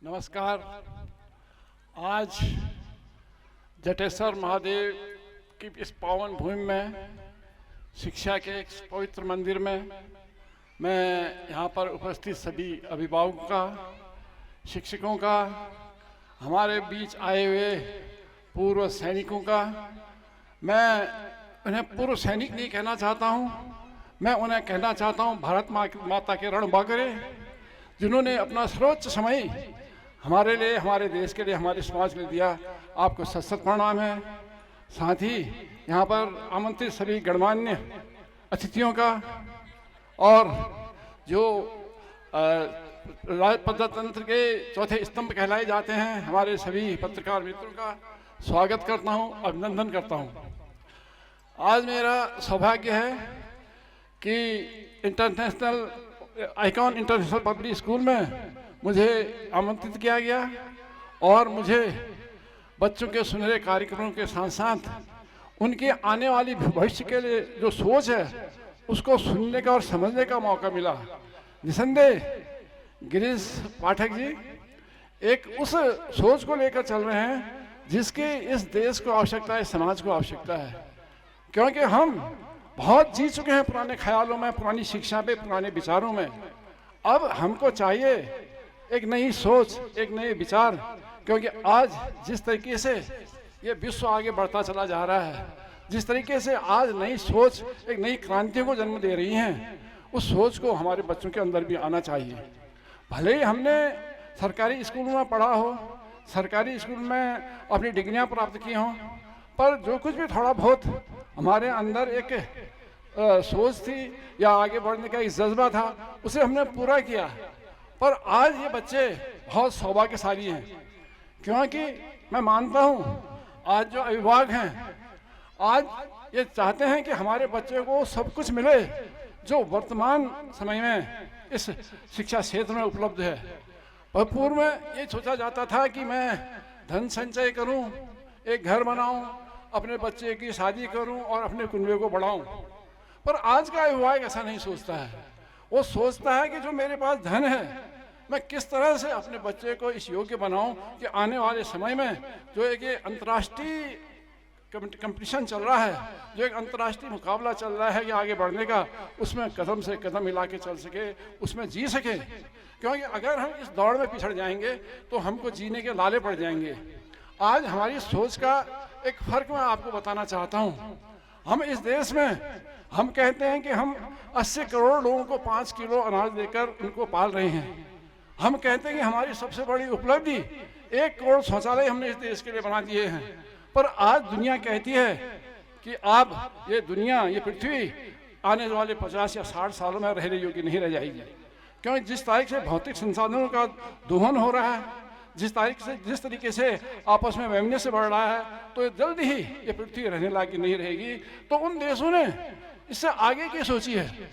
नमस्कार। आज जटेश्वर महादेव की इस पावन भूमि में शिक्षा के एक पवित्र मंदिर में मैं यहाँ पर उपस्थित सभी अभिभावकों का, शिक्षकों का, हमारे बीच आए हुए पूर्व सैनिकों का, मैं उन्हें पूर्व सैनिक नहीं कहना चाहता हूँ, मैं उन्हें कहना चाहता हूँ भारत माता के रणबांकुरे, जिन्होंने अपना सर्वोच्च समय हमारे लिए, हमारे देश के लिए, हमारे समाज के लिए दिया। आपको सत सत प्रणाम है। साथ ही यहाँ पर आमंत्रित सभी गणमान्य अतिथियों का और जो प्रजातंत्र के चौथे स्तंभ कहलाए जाते हैं हमारे सभी पत्रकार मित्रों का स्वागत करता हूँ, अभिनंदन करता हूँ। आज मेरा सौभाग्य है कि international icon international public school में मुझे आमंत्रित किया गया और मुझे बच्चों के सुनहरे कार्यक्रमों के साथ साथ उनके आने वाली भविष्य के लिए जो सोच है उसको सुनने का और समझने का मौका मिला। निसंदेह गिरीश पाठक जी एक उस सोच को लेकर चल रहे हैं जिसकी इस देश को आवश्यकता है, समाज को आवश्यकता है, क्योंकि हम बहुत जी चुके हैं पुराने ख्यालों में, पुरानी शिक्षा पे, पुराने विचारों में। अब हमको चाहिए एक नई सोच, एक नए विचार, क्योंकि आज जिस तरीके से ये विश्व आगे बढ़ता चला जा रहा है, जिस तरीके से आज नई सोच एक नई क्रांतियों को जन्म दे रही हैं, उस सोच को हमारे बच्चों के अंदर भी आना चाहिए। भले ही हमने सरकारी स्कूल में पढ़ा हो, सरकारी स्कूल में अपनी डिग्रियां प्राप्त की हों, पर जो कुछ भी थोड़ा बहुत हमारे अंदर एक सोच थी या आगे बढ़ने का एक जज्बा था, उसे हमने पूरा किया। पर आज ये बच्चे बहुत सौभाग्यशाली हैं, क्योंकि मैं मानता हूँ आज जो अभिभावक हैं आज ये चाहते हैं कि हमारे बच्चे को सब कुछ मिले जो वर्तमान समय में इस शिक्षा क्षेत्र में उपलब्ध है। पर पूर्व में ये सोचा जाता था कि मैं धन संचय करूं, एक घर बनाऊं, अपने बच्चे की शादी करूं और अपने कुनबे को बढ़ाऊं। पर आज का अभिभावक ऐसा नहीं सोचता है। वो सोचता है कि जो मेरे पास धन है, मैं किस तरह से अपने बच्चे को इस योग्य बनाऊं कि आने वाले समय में जो एक अंतर्राष्ट्रीय कंपटीशन चल रहा है, जो एक अंतर्राष्ट्रीय मुकाबला चल रहा है कि आगे बढ़ने का, उसमें कदम से कदम मिला के चल सके, उसमें जी सके। क्योंकि अगर हम इस दौड़ में पिछड़ जाएंगे तो हमको जीने के लाले पड़ जाएंगे। आज हमारी सोच का एक फर्क मैं आपको बताना चाहता हूँ। हम इस देश में हम कहते हैं कि हम 80 करोड़ लोगों को 5 किलो अनाज देकर उनको पाल रहे हैं। हम कहते हैं कि हमारी सबसे बड़ी उपलब्धि 1 करोड़ शौचालय हमने इस देश के लिए बना दिए हैं। पर आज दुनिया कहती है कि आप ये दुनिया, ये पृथ्वी आने वाले 50 या 60 सालों में रहने योग्य नहीं रह जाएगी, क्योंकि जिस तारीख से भौतिक संसाधनों का दोहन हो रहा है, जिस तरीके से आपस में वैमनस्य बढ़ रहा है, तो जल्द ही ये पृथ्वी रहने लायक नहीं रहेगी। तो उन देशों ने इससे आगे की सोची है।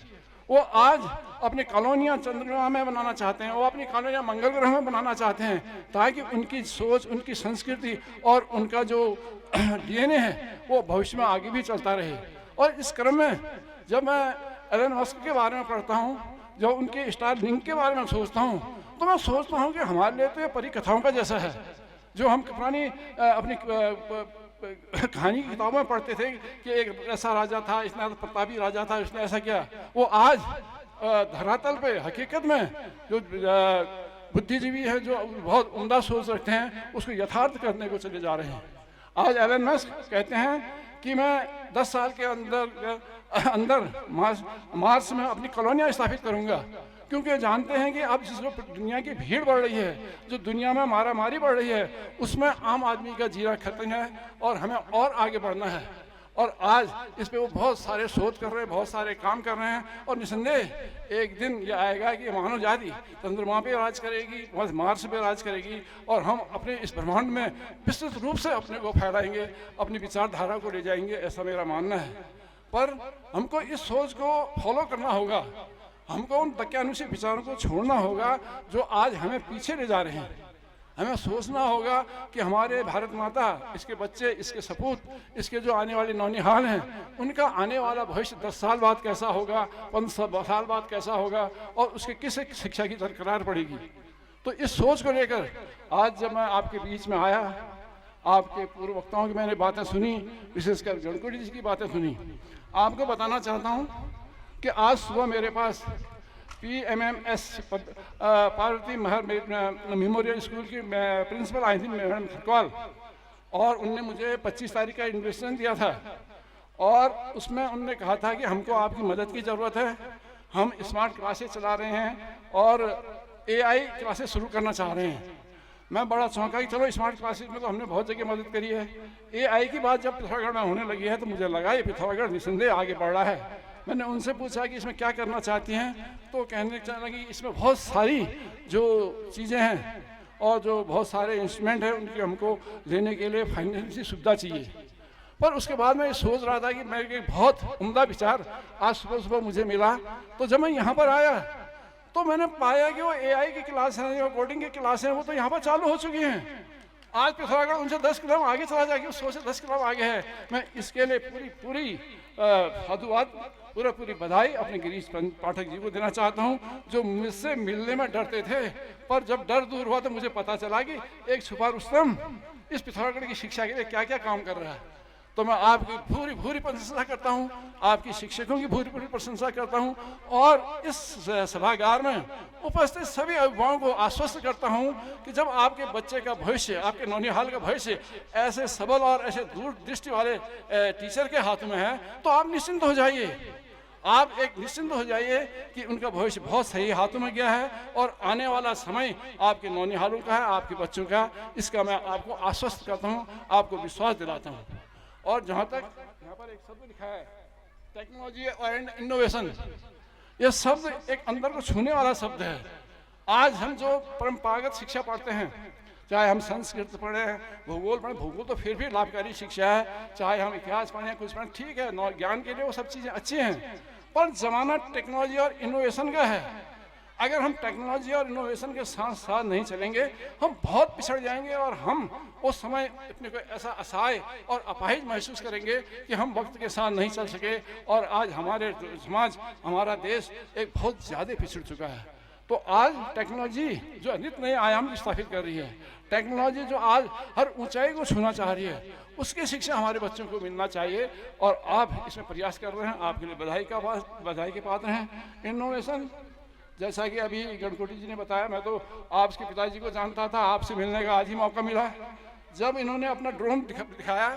वो आज अपनी कॉलोनियां चंद्रमा में बनाना चाहते हैं, वो अपनी कॉलोनियां मंगल ग्रह में बनाना चाहते हैं, ताकि उनकी सोच, उनकी संस्कृति और उनका जो डीएनए है वो भविष्य में आगे भी चलता रहे। और इस क्रम में जब मैं एलन मस्क के बारे में पढ़ता हूँ, जब उनके स्टार लिंक के बारे में सोचता हूँ, तो मैं सोचता हूँ कि हमारे लिए तो ये परिकथाओं का जैसा है, जो हम पुरानी अपनी कहानी की किताबों में पढ़ते थे कि एक ऐसा राजा था, इसने प्रतापी राजा था, इसने ऐसा किया। वो आज धरातल पे हकीकत में जो बुद्धिजीवी है, जो बहुत उम्दा सोच रखते हैं, उसको यथार्थ करने को चले जा रहे हैं। आज एलन मस्क कहते हैं कि मैं 10 साल के अंदर मार्स में अपनी कॉलोनियां स्थापित करूंगा, क्योंकि जानते हैं कि अब जिस दुनिया की भीड़ बढ़ रही है, जो दुनिया में मारामारी बढ़ रही है, उसमें आम आदमी का जीना खतरा है और हमें और आगे बढ़ना है। और आज इस पे वो बहुत सारे शोध कर रहे हैं, बहुत सारे काम कर रहे हैं। और निसंदेह एक दिन ये आएगा कि मानव जाति चंद्रमा पे राज करेगी, मार्स पे राज करेगी, और हम अपने इस ब्रह्मांड में विस्तृत रूप से अपने को फैलाएंगे, अपनी विचारधारा को ले जाएंगे, ऐसा मेरा मानना है। पर हमको इस सोच को फॉलो करना होगा, हमको उन तक्यानुसार विचारों को छोड़ना होगा जो आज हमें पीछे ले जा रहे हैं। हमें सोचना होगा कि हमारे भारत माता, इसके बच्चे, इसके सपूत, इसके जो आने वाले नौनिहाल हैं, उनका आने वाला भविष्य 10 साल बाद कैसा होगा, 15 साल बाद कैसा होगा, और उसके किस शिक्षा की दरकार पड़ेगी। तो इस सोच को लेकर आज जब मैं आपके बीच में आया, आपके पूर्व वक्ताओं की मैंने बातें सुनी, विशेषकर गणकोटी जी की बातें सुनी, आपको बताना चाहता हूं कि आज सुबह मेरे पास PMMS पार्वती महर मेमोरियल स्कूल की प्रिंसिपल आई थी मैडम खटवाल, और उनने मुझे 25 तारीख का इन्विटेशन दिया था, और उसमें उन्होंने कहा था कि हमको आपकी मदद की ज़रूरत है, हम स्मार्ट क्लासेस चला रहे हैं और AI क्लासेस शुरू करना चाह रहे हैं। मैं बड़ा चौंका कि चलो स्मार्ट क्लासेस में तो हमने बहुत जगह मदद करी है, AI की बात जब पिथौरागढ़ में होने लगी है तो मुझे लगा ये पिथौरागढ़ निसंदेह आगे बढ़ रहा है। मैंने उनसे पूछा कि इसमें क्या करना चाहती हैं, तो कहने लगी इसमें बहुत सारी जो चीज़ें हैं और जो बहुत सारे इंस्ट्रूमेंट हैं उनकी हमको लेने के लिए फाइनेंशियल सुविधा चाहिए। पर उसके बाद मैं ये सोच रहा था कि मेरे एक बहुत उम्दा विचार आज सुबह सुबह मुझे मिला। तो जब मैं यहाँ पर आया तो मैंने पाया कि वो AI की क्लास है, जो कोडिंग की क्लास है, वो तो यहाँ पर चालू हो चुकी हैं। आज पिथौरागढ़ उनसे 10 कदम आगे चला जाएगी, उस सोच से 10 कदम आगे है। मैं इसके लिए पूरी साधुवाद, पूरी बधाई अपने गिरीश पाठक जी को देना चाहता हूँ, जो मुझसे मिलने में डरते थे, पर जब डर दूर हुआ तो मुझे पता चला कि एक छुपा रुस्तम इस पिथौरागढ़ की शिक्षा के लिए क्या क्या काम कर रहा है। तो मैं आपकी भूरी प्रशंसा करता हूँ, आपकी शिक्षकों की भूरी प्रशंसा करता हूँ, और इस सभागार में उपस्थित सभी अभिभावकों को आश्वस्त करता हूँ कि जब आपके बच्चे का भविष्य, आपके नौनिहाल का भविष्य ऐसे सबल और ऐसे दूरदृष्टि वाले टीचर के हाथ में है तो आप निश्चिंत हो जाइए। आप एक निश्चिंत हो जाइए कि उनका भविष्य बहुत सही हाथों में गया है और आने वाला समय आपके नौनिहालों का है, आपके बच्चों का। इसका मैं आपको आश्वस्त करता हूँ, आपको विश्वास दिलाता हूँ। और जहाँ तक यहाँ पर एक शब्द लिखा है टेक्नोलॉजी एंड इनोवेशन, यह शब्द एक अंदर को छूने वाला शब्द है। आज हम जो परंपरागत शिक्षा पढ़ते हैं, चाहे हम संस्कृत पढ़ें, भूगोल पढ़ें, भूगोल तो फिर भी लाभकारी शिक्षा है, चाहे हम इतिहास पढ़ें, कुछ पढ़ें, ठीक है, ज्ञान के लिए वो सब चीज़ें अच्छी हैं, पर जमाना टेक्नोलॉजी और इनोवेशन का है। अगर हम टेक्नोलॉजी और इनोवेशन के साथ साथ नहीं चलेंगे हम बहुत पिछड़ जाएंगे, और हम उस समय अपने को ऐसा असहाय और अपाहिज महसूस करेंगे कि हम वक्त के साथ नहीं चल सके, और आज हमारे समाज, हमारा देश एक बहुत ज़्यादा पिछड़ चुका है। तो आज टेक्नोलॉजी जो नित नए आयाम स्थापित कर रही है, टेक्नोलॉजी जो आज हर ऊंचाई को छूना चाह रही है, उसकी शिक्षा हमारे बच्चों को मिलना चाहिए, और आप इसमें प्रयास कर रहे हैं, आपके लिए बधाई के पात्र हैं। इनोवेशन, जैसा कि अभी गणकोटी जी ने बताया, मैं तो आपके पिताजी को जानता था, आपसे मिलने का आज ही मौका मिला। जब इन्होंने अपना ड्रोन दिखाया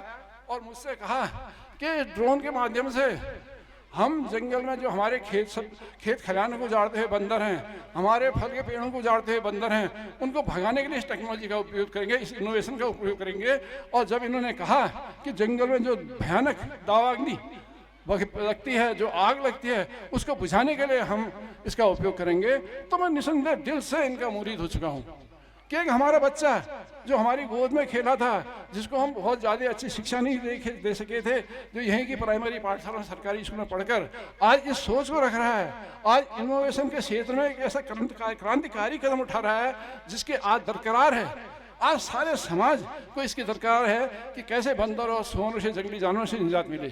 और मुझसे कहा कि ड्रोन के माध्यम से हम जंगल में जो हमारे खेत खलिहानों को उजाड़ते हुए बंदर हैं, हमारे फल के पेड़ों को उजाड़ते हुए बंदर हैं, उनको भगाने के लिए इस टेक्नोलॉजी का उपयोग करेंगे, इस इनोवेशन का उपयोग करेंगे। और जब इन्होंने कहा कि जंगल में जो भयानक दावाग्नि लगती है, जो आग लगती है, उसको बुझाने के लिए हम इसका उपयोग करेंगे, तो मैं निसंदेह दिल से इनका मुरीद हो चुका हूँ। कि हमारा बच्चा जो हमारी गोद में खेला था, जिसको हम बहुत ज़्यादा अच्छी शिक्षा नहीं दे सके थे, जो यहीं की प्राइमरी पाठशाला सरकारी स्कूल में पढ़कर आज इस सोच को रख रहा है, आज इनोवेशन के क्षेत्र में एक ऐसा क्रांतिकारी कदम उठा रहा है जिसके आज दरकरार है। आज सारे समाज को इसकी दरकार है कि कैसे बंदर और सोनों से, जंगली जानवरों से निजात मिले,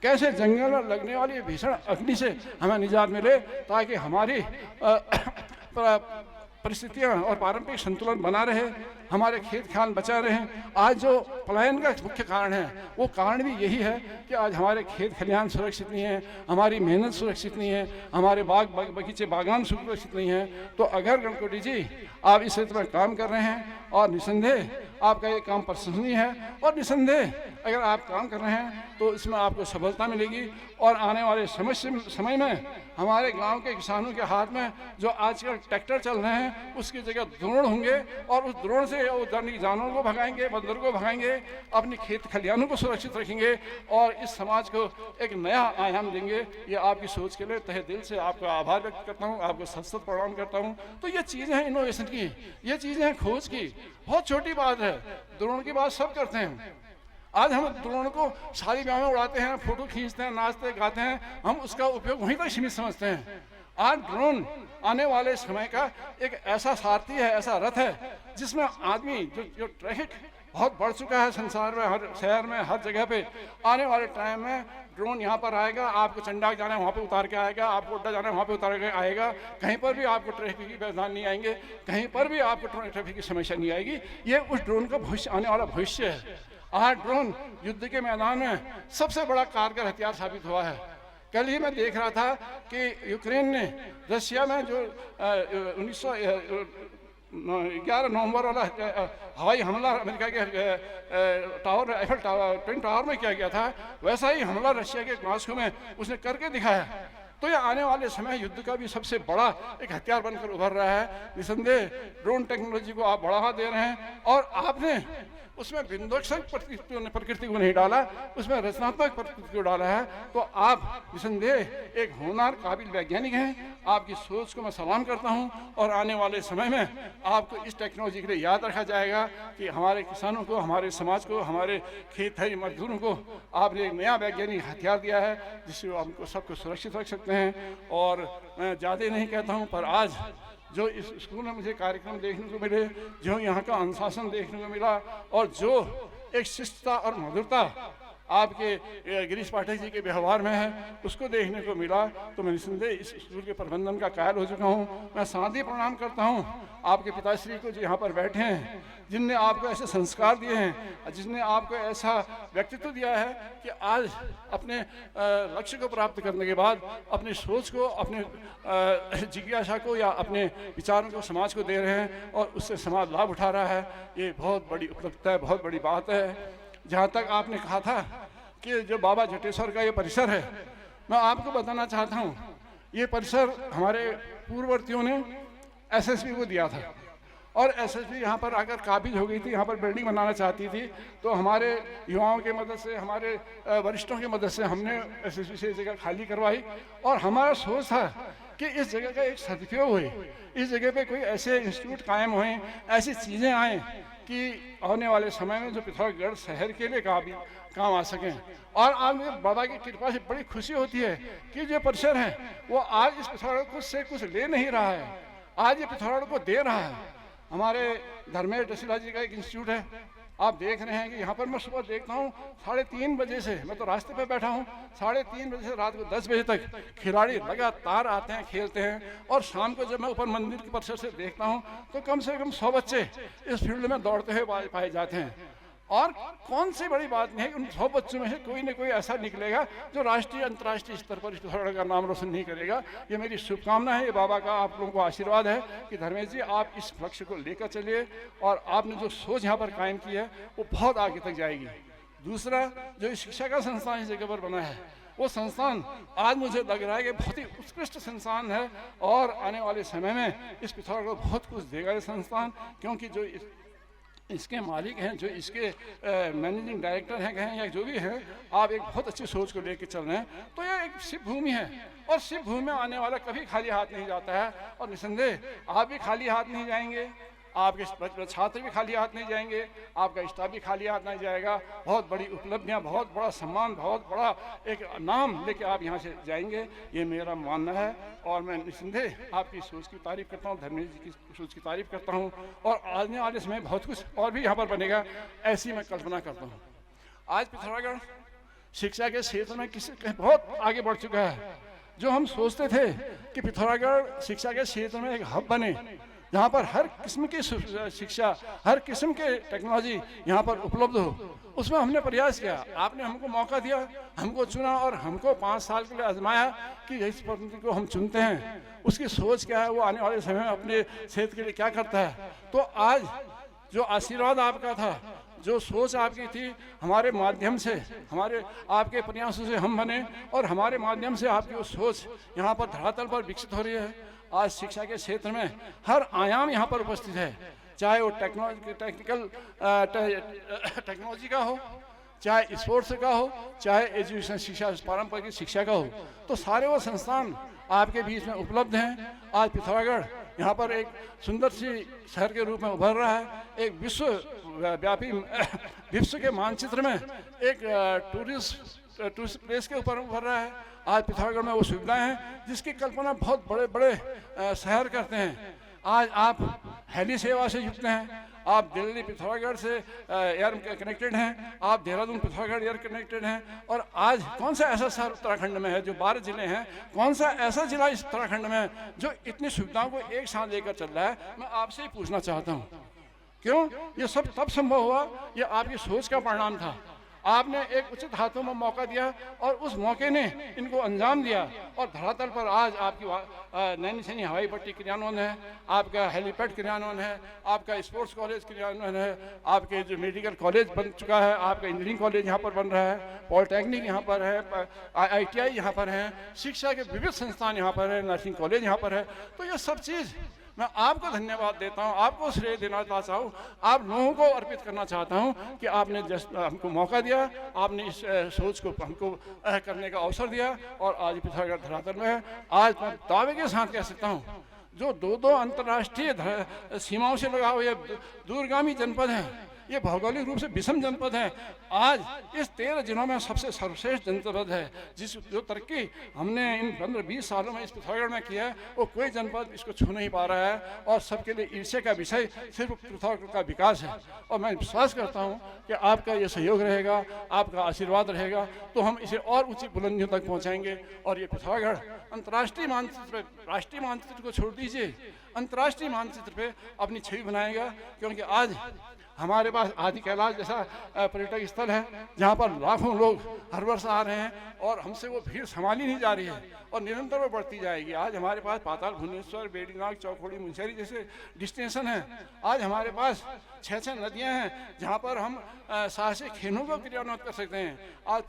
कैसे जंगल में लगने वाली भीषण अग्नि से हमें निजात मिले, ताकि हमारी परिस्थितियाँ और पारंपरिक संतुलन बना रहे, हमारे खेत खान बचा रहे। आज जो पलायन का मुख्य कारण है, वो कारण भी यही है कि आज हमारे खेत खलिहान सुरक्षित नहीं है, हमारी मेहनत सुरक्षित नहीं है, हमारे बाग बगीचे बागान सुरक्षित नहीं है। तो अगर गणकोटी जी आप इस क्षेत्र में काम कर रहे हैं, और निसंदेह आपका ये काम प्रशंसनीय है, और निसंदेह अगर आप काम कर रहे हैं तो इसमें आपको सफलता मिलेगी। और आने वाले समय में हमारे गांव के किसानों के हाथ में जो आजकल ट्रैक्टर चल रहे हैं, उसकी जगह ड्रोन होंगे, और उस ड्रोन से वो जानवरों को भगाएंगे, बंदरों को भगाएंगे, अपनी खेत खलिहानों को सुरक्षित रखेंगे, और इस समाज को एक नया आयाम देंगे। ये आपकी सोच के लिए तहे दिल से आपका आभार व्यक्त करता हूँ, आपको सत प्रणाम करता हूँ। तो ये चीज़ें हैं इनोवेशन की, ये चीज़ें हैं खोज की। बहुत छोटी बात है, ड्रोन की बात सब करते हैं। आज हम ड्रोन को शादी ब्याह में उड़ाते हैं, फोटो खींचते हैं, नाचते गाते हैं, हम उसका उपयोग वहीं तक सीमित समझते हैं। आज ड्रोन आने वाले समय का एक ऐसा सारथी है, ऐसा रथ है, जिसमें आदमी जो ट्रैफिक बहुत बढ़ चुका है संसार में, हर शहर में, हर जगह पे। आने वाले टाइम में ड्रोन यहाँ पर आएगा, आपको चंडाक जाना है वहाँ पे उतार के आएगा, आपको उड्डा जाना है वहाँ पे उतार के आएगा। कहीं पर भी आपको ट्रैफिक की व्यवधान नहीं आएंगे, कहीं पर भी आपको ट्रैफिक की समस्या नहीं आएगी। ये उस ड्रोन का भविष्य, आने वाला भविष्य है। आज ड्रोन युद्ध के मैदान में सबसे बड़ा कारगर हथियार साबित हुआ है। कल ही मैं देख रहा था कि यूक्रेन ने रशिया में जो 11 नवंबर वाला हवाई हमला अमेरिका के tower, FL tower, twin tower में किया गया था, वैसा ही हमला रशिया के मॉस्को में उसने करके दिखाया। तो ये आने वाले समय युद्ध का भी सबसे बड़ा एक हथियार बनकर उभर रहा है। निसंदेह ड्रोन टेक्नोलॉजी को आप बढ़ावा दे रहे हैं और आपने उसमें विध्वंसक प्रकृति को नहीं डाला, उसमें रचनात्मक प्रकृति को डाला है। तो आप निसंदेह एक होनहार काबिल वैज्ञानिक हैं। आपकी सोच को मैं सलाम करता हूं और आने वाले समय में आपको इस टेक्नोलॉजी के लिए याद रखा जाएगा कि हमारे किसानों को, हमारे समाज को, हमारे खेतहरी मजदूरों को आपने एक नया वैज्ञानिक हथियार दिया है जिससे हमको सबको सुरक्षित रख सकते हैं। और मैं ज़्यादा नहीं कहता हूँ, पर आज जो इस स्कूल में मुझे कार्यक्रम देखने को मिले, जो यहाँ का अनुशासन देखने को मिला और जो एक शिष्टता और मधुरता आपके गिरीश पाठक जी के व्यवहार में है, उसको देखने को मिला, तो मैं निसंदेह इस स्कूल के प्रबंधन का कायल हो चुका हूँ। मैं सादे प्रणाम करता हूँ आपके पिताश्री को जो यहाँ पर बैठे हैं, जिनने आपको ऐसे संस्कार दिए हैं, जिसने आपको ऐसा व्यक्तित्व दिया है कि आज अपने लक्ष्य को प्राप्त करने के बाद अपनी सोच को, अपने जिज्ञासा को या अपने विचारों को समाज को दे रहे हैं और उससे समाज लाभ उठा रहा है। ये बहुत बड़ी उपलब्धि है, बहुत बड़ी बात है। जहाँ तक आपने कहा था कि जो बाबा जटेश्वर का ये परिसर है, मैं आपको बताना चाहता हूँ, ये परिसर हमारे पूर्ववर्तियों ने एसएसपी को दिया था और एसएसपी यहाँ पर आकर काबिज हो गई थी, यहाँ पर बिल्डिंग बनाना चाहती थी। तो हमारे युवाओं के मदद से, हमारे वरिष्ठों की मदद से हमने एसएसपी से जगह खाली करवाई और हमारा सोच था कि इस जगह का एक सदुपयोग हुए, इस जगह पे कोई ऐसे इंस्टीट्यूट कायम हुए, ऐसी चीज़ें आएँ कि आने वाले समय में जो पिथौरागढ़ शहर के लिए काम आ सकें। और आज मुझे बाबा की कृपा से बड़ी खुशी होती है कि जो परिसर है वो आज इस पिथौरागढ़ को से कुछ ले नहीं रहा है, आज ये पिथौरागढ़ को दे रहा है। हमारे धर्मेश डसीला जी का एक इंस्टीट्यूट है, आप देख रहे हैं कि यहाँ पर मैं सुबह देखता हूँ 3:30 बजे से, मैं तो रास्ते पे बैठा हूँ, 3:30 बजे से रात को 10 बजे तक खिलाड़ी लगातार आते हैं, खेलते हैं। और शाम को जब मैं ऊपर मंदिर के परिसर से देखता हूँ तो कम से कम 100 बच्चे इस फील्ड में दौड़ते हुए पाए जाते हैं। और कौन सी बड़ी बात नहीं है कि उन 100 बच्चों में से कोई न कोई ऐसा निकलेगा जो राष्ट्रीय अंतर्राष्ट्रीय स्तर पर पिथौरागढ़ का नाम रोशन नहीं करेगा। ये मेरी शुभकामना है, ये बाबा का आप लोगों को आशीर्वाद है कि धर्मेश जी आप इस लक्ष्य को लेकर चलिए और आपने जो सोच यहाँ पर कायम की है वो बहुत आगे तक जाएगी। दूसरा, जो शिक्षा का संस्थान इस जगह पर बना है, वो संस्थान आज मुझे लग रहा है कि बहुत ही उत्कृष्ट संस्थान है और आने वाले समय में इस पिथौरागढ़ को बहुत कुछ देगा ये संस्थान, क्योंकि जो इसके मालिक हैं, जो इसके मैनेजिंग डायरेक्टर हैं कहें या जो भी हैं, आप एक बहुत अच्छी सोच को लेकर चल रहे हैं। तो ये एक शिव भूमि है और शिव भूमि में आने वाला कभी खाली हाथ नहीं जाता है और निसंदेह आप भी खाली हाथ नहीं जाएंगे, आपके छात्र भी खाली हाथ नहीं जाएंगे, आपका स्टाफ भी खाली हाथ नहीं जाएगा। बहुत बड़ी उपलब्धियां, बहुत बड़ा सम्मान, बहुत बड़ा एक नाम लेके आप यहाँ से जाएंगे, ये मेरा मानना है। और मैं निसंदेह आपकी सोच की तारीफ करता हूँ, धर्मेश जी की सोच की तारीफ करता हूँ और आने वाले समय बहुत कुछ और भी यहाँ पर बनेगा, ऐसी मैं कल्पना करता हूँ। आज पिथौरागढ़ शिक्षा के क्षेत्र में बहुत आगे बढ़ चुका है। जो हम सोचते थे कि पिथौरागढ़ शिक्षा के क्षेत्र में एक हब बने, जहाँ पर हर किस्म की शिक्षा, हर किस्म के टेक्नोलॉजी यहाँ पर उपलब्ध हो, उसमें हमने प्रयास किया। आपने हमको मौका दिया, हमको चुना और हमको 5 साल के लिए आजमाया कि जिस प्रतिनिधि को हम चुनते हैं उसकी सोच क्या है, वो आने वाले समय में अपने क्षेत्र के लिए क्या करता है। तो आज जो आशीर्वाद आपका था, जो सोच आपकी थी, हमारे माध्यम से, हमारे आपके प्रयासों से हम बने और हमारे माध्यम से आपकी वो सोच यहाँ पर धरातल पर विकसित हो रही है। आज शिक्षा के क्षेत्र में हर आयाम यहाँ पर उपस्थित है, चाहे वो टेक्नोलॉजी का हो, चाहे स्पोर्ट्स का हो, चाहे एजुकेशन शिक्षा, पारंपरिक शिक्षा का हो, तो सारे वो संस्थान आपके बीच में उपलब्ध हैं। आज पिथौरागढ़ यहाँ पर एक सुंदर सी शहर के रूप में उभर रहा है, एक विश्वव्यापी विश्व के मानचित्र में एक टूरिस्ट प्लेस के ऊपर उभर रहा है। आज पिथौरागढ़ में वो सुविधाएं हैं जिसकी कल्पना बहुत बड़े बड़े शहर करते हैं। आज आप हेली सेवा से युक्त हैं, आप दिल्ली पिथौरागढ़ से एयर कनेक्टेड हैं, आप देहरादून पिथौरागढ़ एयर कनेक्टेड हैं। और आज कौन सा ऐसा शहर उत्तराखंड में है जो 12 जिले हैं, कौन सा ऐसा जिला इस उत्तराखंड में है जो इतनी सुविधाओं को एक साथ लेकर चल रहा है? मैं आपसे ही पूछना चाहता हूँ, क्यों ये सब तब संभव हुआ? ये आपकी सोच का परिणाम था। आपने एक उचित हाथों में मौका दिया और उस मौके ने इनको अंजाम दिया, और धरातल पर आज आपकी नैनीसैनी हवाई पट्टी क्रियान्वयन है, आपका हेलीपैड क्रियान्वयन है, आपका स्पोर्ट्स कॉलेज क्रियान्वयन है, आपके जो मेडिकल कॉलेज बन चुका है, आपका इंजीनियरिंग कॉलेज यहाँ पर बन रहा है, पॉलिटेक्निक यहाँ पर है, ITI यहाँ पर है, शिक्षा के विविध संस्थान यहाँ पर है, नर्सिंग कॉलेज यहाँ पर है। तो ये सब चीज़ मैं आपको धन्यवाद देता हूँ, आपको श्रेय देना चाहता हूँ, आप लोगों को अर्पित करना चाहता हूँ कि आपने हमको मौका दिया, आपने इस सोच को हमको करने का अवसर दिया, और आज पिथौरागढ़ धरातल में है। आज मैं दावे के साथ कह सकता हूँ, जो दो अंतर्राष्ट्रीय सीमाओं से लगा हुआ ये दूरगामी जनपद है, ये भौगोलिक रूप से विषम जनपद है, आज इस 13 जिलों में सबसे सर्वश्रेष्ठ जनपद है। जो तरक्की हमने इन 15-20 सालों में इस पिथौरागढ़ में किया है, वो कोई जनपद इसको छू नहीं पा रहा है, और सबके लिए ईर्ष्या का विषय सिर्फ पिथौरागढ़ का विकास है। और मैं विश्वास करता हूँ कि आपका ये सहयोग रहेगा, आपका आशीर्वाद रहेगा, तो हम इसे और ऊंची बुलंदियों तक पहुँचाएंगे। और ये पिथौरागढ़ अंतर्राष्ट्रीय मानचित्र पे, राष्ट्रीय मानचित्र को छोड़ दीजिए, अंतर्राष्ट्रीय मानचित्र पे अपनी छवि बनाएगा, क्योंकि आज हमारे पास आदि कैलाश जैसा पर्यटक स्थल है, जहाँ पर लाखों लोग हर वर्ष आ रहे हैं, और हमसे वो भीड़ संभाली नहीं जा रही है, और निरंतर वो बढ़ती जाएगी। आज हमारे पास पाताल भुवनेश्वर, बेड़ीनाग, चौखोड़ी, मुंशेरी जैसे डेस्टिनेशन हैं। आज हमारे पास 6 नदियाँ हैं जहाँ पर हम साहसिक खेलों को क्रियान्वित कर सकते हैं। आज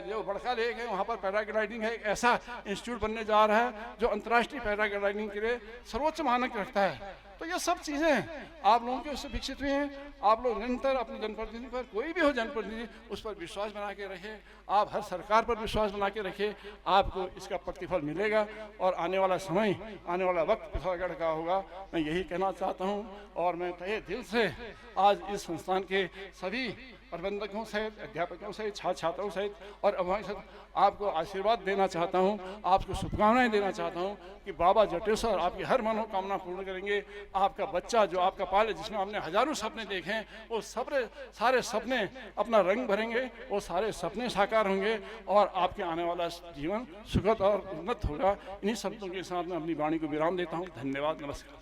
जो बड़का लेक है, वहाँ पर पैराग्लाइडिंग है, एक ऐसा इंस्टीट्यूट बनने जा रहा है जो अंतर्राष्ट्रीय पैराग्लाइडिंग के लिए सर्वोच्च मानक रखता है। तो ये सब चीज़ें आप लोगों के उससे विकसित हुई हैं। आप लोग निरंतर अपने जनप्रतिनिधि पर, कोई भी हो जनप्रतिनिधि, उस पर विश्वास बना के रखें, आप हर सरकार पर विश्वास बना के रखें, आपको इसका प्रतिफल मिलेगा, और आने वाला समय, आने वाला वक्त पिथौरागढ़ का होगा। मैं यही कहना चाहता हूँ, और मैं तहे दिल से आज इस संस्थान के सभी प्रबंधकों सहित, अध्यापकों सहित, छात्र छात्राओं सहित और अभिभावकों सहित आपको आशीर्वाद देना चाहता हूँ, आपको शुभकामनाएं देना चाहता हूँ कि बाबा जटेश्वर आपकी हर मनोकामना पूर्ण करेंगे। आपका बच्चा जो आपका पाल है, जिसमें हमने हजारों सपने देखे हैं, वो सारे सपने अपना रंग भरेंगे, वो सारे सपने साकार होंगे, और आपके आने वाला जीवन सुखद और उन्नत होगा। इन्हीं शब्दों के साथ मैं अपनी वाणी को विराम देता हूँ। धन्यवाद, नमस्कार।